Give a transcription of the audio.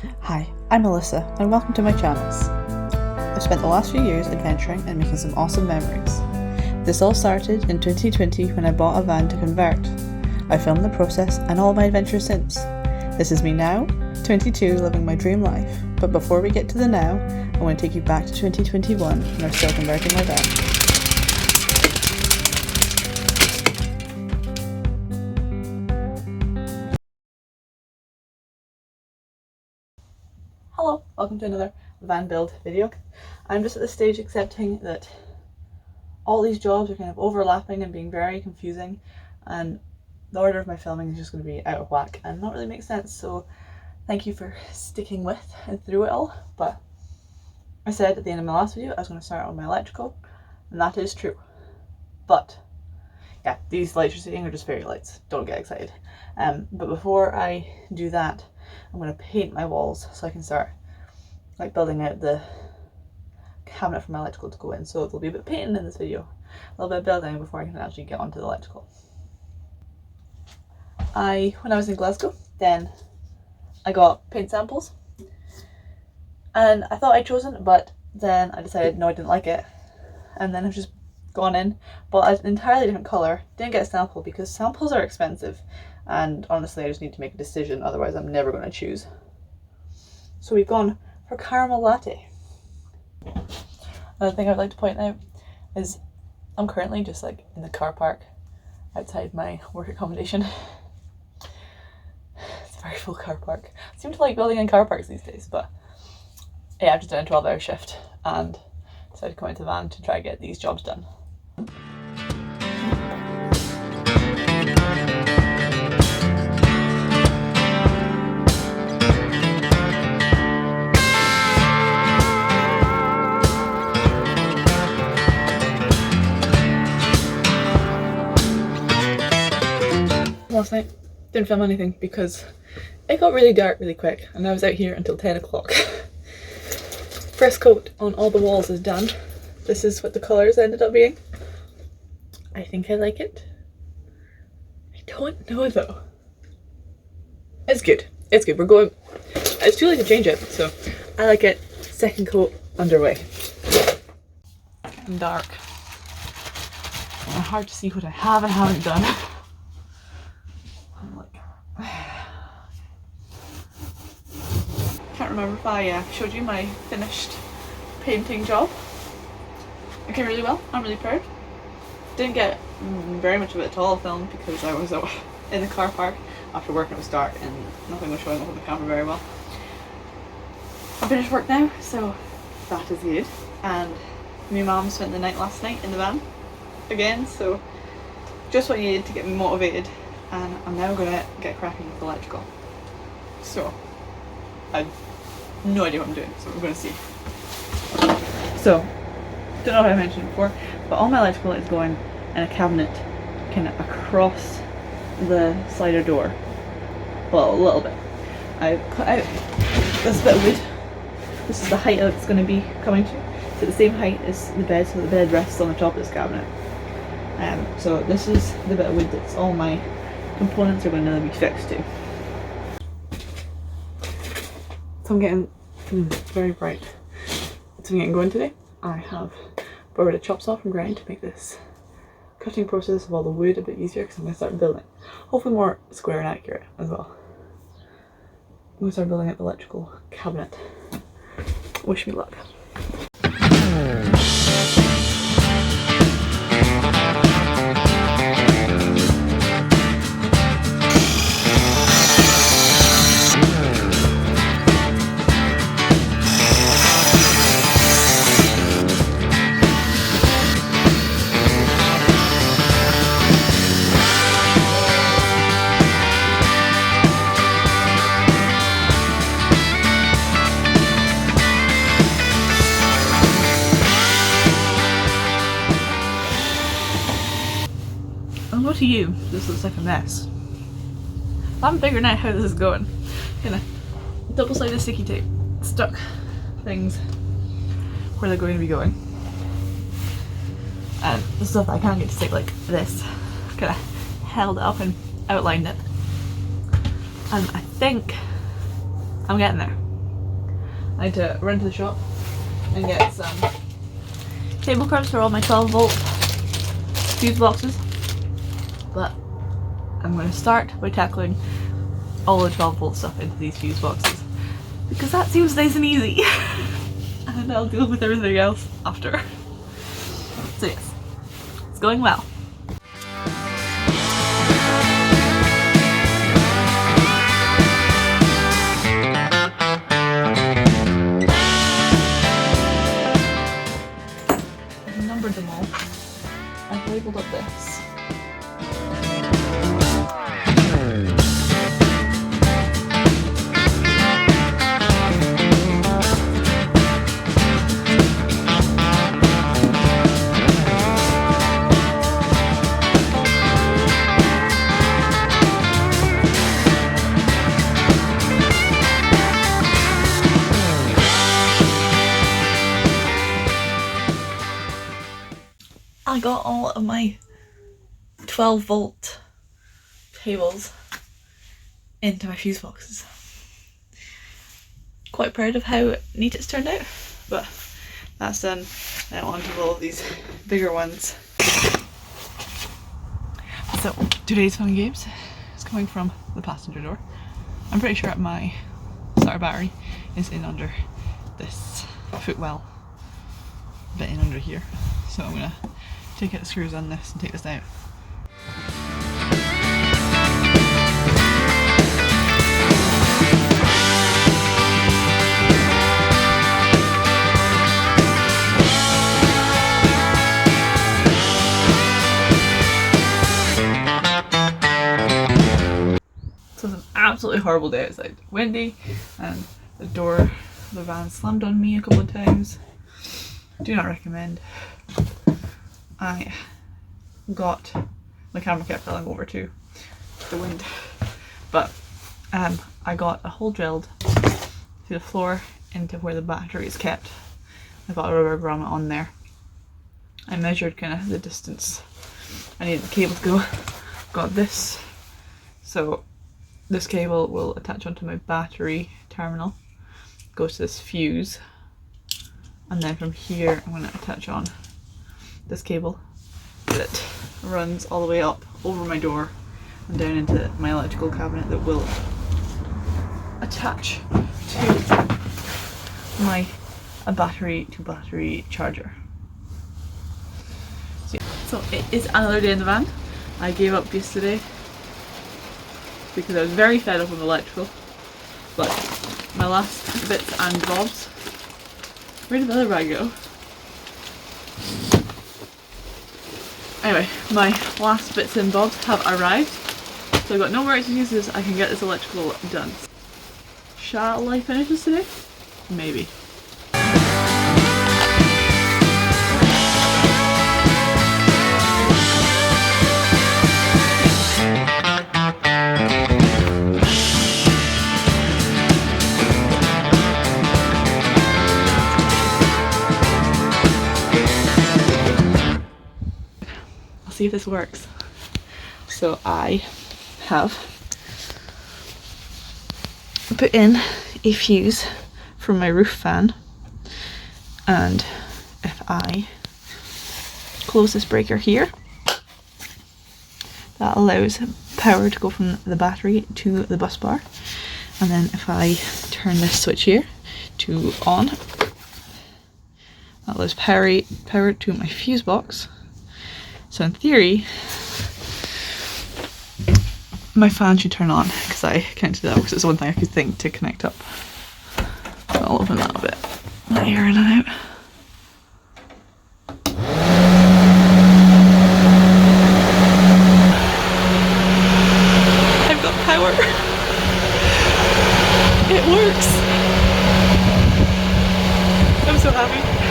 Hi, I'm Alyssa and welcome to my channels. I've spent the last few years adventuring and making some awesome memories. This all started in 2020 when I bought a van to convert. I filmed the process and all my adventures since. This is me now, 22, living my dream life. But before we get to the now, I want to take you back to 2021 when I'm still converting my van. Hello, welcome to another van build video. I'm just at the stage accepting that all these jobs are kind of overlapping and being very confusing, and the order of my filming is just going to be out of whack and not really make sense, so thank you for sticking with and through it all. But I said at the end of my last video I was going to start on my electrical, and that is true. But yeah, these lights you're seeing are just fairy lights, don't get excited. But before I do that, I'm going to paint my walls so I can start like building out the cabinet for my electrical to go in. So there'll be a bit of painting in this video, a little bit of building before I can actually get onto the electrical. When I was in Glasgow, then I got paint samples and I thought I'd chosen, but then I decided no, I didn't like it, and then I've just gone in, bought an entirely different colour, didn't get a sample because samples are expensive, and honestly I just need to make a decision, otherwise I'm never going to choose. So we've gone for caramel latte. Another thing I'd like to point out is I'm currently just like in the car park outside my work accommodation. It's a very full car park. I seem to like building in car parks these days, but yeah, I've just done a 12-hour shift and decided to come into the van to try and get these jobs done. Last night didn't film anything because it got really dark really quick and I was out here until 10 o'clock. First coat on all the walls is done. This is what the colours ended up being. I think I like it. I don't know though. It's good. It's good. We're going. It's too late to change it, so I like it. Second coat underway. Dark. Hard to see what I have and haven't done. Can't remember if I showed you my finished painting job. It came really well. I'm really proud. Didn't get very much of it at all filmed because I was in the car park after work and it was dark and nothing was showing up on the camera very well. I'm finished work now, so that is good. And my mum spent the night last night in the van again, so just what I needed to get me motivated, and I'm now gonna get cracking with electrical. So I've no idea what I'm doing, so we're gonna see. So, don't know if I mentioned before, but all my electrical is going in a cabinet kind of across the slider door. Well, a little bit. I've cut out this bit of wood. This is the height it's going to be coming to. It's at the same height as the bed, so the bed rests on the top of this cabinet. So this is the bit of wood that's all my components are going to be fixed to. So I'm getting very bright. So I'm getting going today. I have borrowed a chop saw from Grind to make this cutting process of all the wood a bit easier because I'm going to start building. Hopefully more square and accurate as well. I'm going to start building up the electrical cabinet. Wish me luck. I don't know to you, this looks like a mess. I'm figuring out how this is going. Gonna double-sided sticky tape stuck things where they're going to be going. And the stuff that I can't get to stick like this, kind of held it up and outlined it. And I think I'm getting there. I had to run to the shop and get some cable cards for all my 12 volt fuse boxes. But I'm going to start by tackling all the 12 volt stuff into these fuse boxes, because that seems nice and easy. And I'll deal with everything else after. So yes, it's going well. I've numbered them all. I've labelled up this. I got all of my 12 volt cables into my fuse boxes. Quite proud of how neat it's turned out, but that's done. Now on to all of these bigger ones. So today's fun and games is coming from the passenger door. I'm pretty sure my starter battery is in under this footwell bit in under here, so I'm gonna take out the screws on this and take this out. So it's an absolutely horrible day outside. Windy, and the door of the van slammed on me a couple of times. Do not recommend. I got, my camera kept falling over to the wind, but I got a hole drilled through the floor into where the battery is kept. I got a rubber grommet on there. I measured kind of the distance I needed the cable to go. Got this, so this cable will attach onto my battery terminal, goes to this fuse, and then from here I'm going to attach on this cable that runs all the way up over my door and down into my electrical cabinet that will attach to my battery to battery charger. So it is another day in the van. I gave up yesterday because I was very fed up with electrical, but my last bits and bobs, where did the other bag go? Anyway, my last bits and bobs have arrived, so I've got no more excuses. I can get this electrical done. Shall I finish this today? Maybe. See if this works. So I have put in a fuse from my roof fan, and if I close this breaker here, that allows power to go from the battery to the bus bar, and then if I turn this switch here to on, that allows power to my fuse box. So in theory, my fan should turn on, because I can't do that because it's one thing I could think to connect up. So I'll open that a bit. Let air in and out. I've got power. It works. I'm so happy.